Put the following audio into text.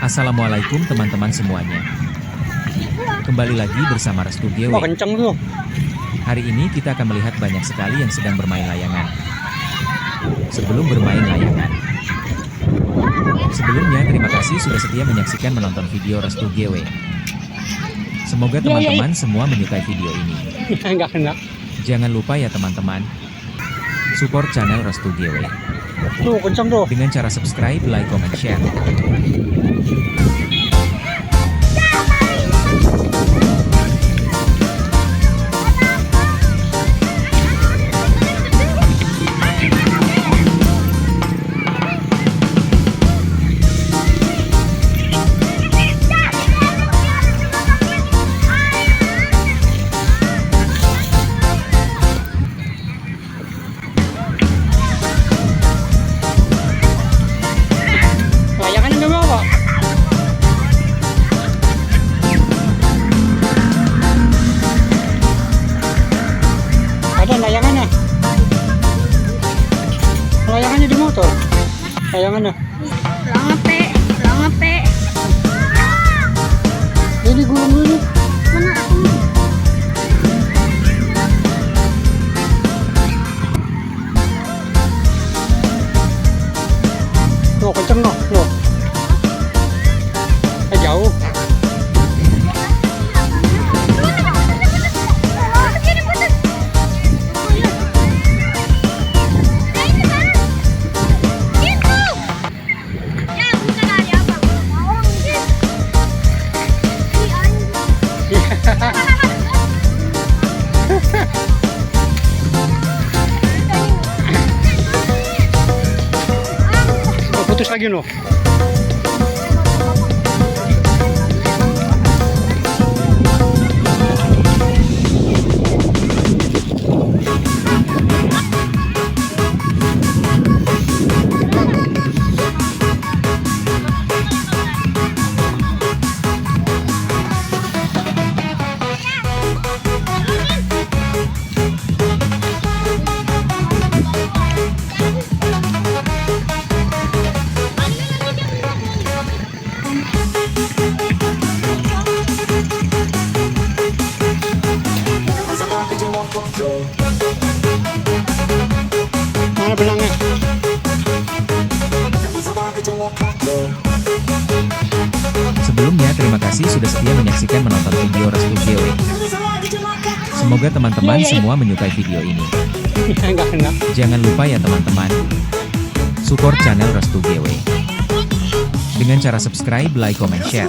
Assalamualaikum teman-teman semuanya. Kembali lagi bersama Restu GW. Oh, kenceng tuh. Hari ini kita akan melihat banyak sekali yang sedang bermain layangan. Sebelum bermain layangan, sebelumnya terima kasih sudah setia menyaksikan menonton video Restu GW. Semoga teman-teman semua menyukai video ini. Enggak kena. Jangan lupa ya teman-teman, support channel Restu GW. Tuh, kenceng tuh. Dengan cara subscribe, like, comment, share. Layangannya nggak mau, Pak. Ada layangannya. Layangannya di motor. Layangannya. Langepe. Ini gulung dulu. Mana? Tuh, kenceng noh. Tuh. Jauh. Oh, putus lagi noh. Mana benangnya? Sebelumnya terima kasih sudah setia menyaksikan menonton video Restu GW. Semoga teman-teman semua menyukai video ini. Enggak kena. Jangan lupa ya teman-teman, support channel Restu GW dengan cara subscribe, like, comment, share.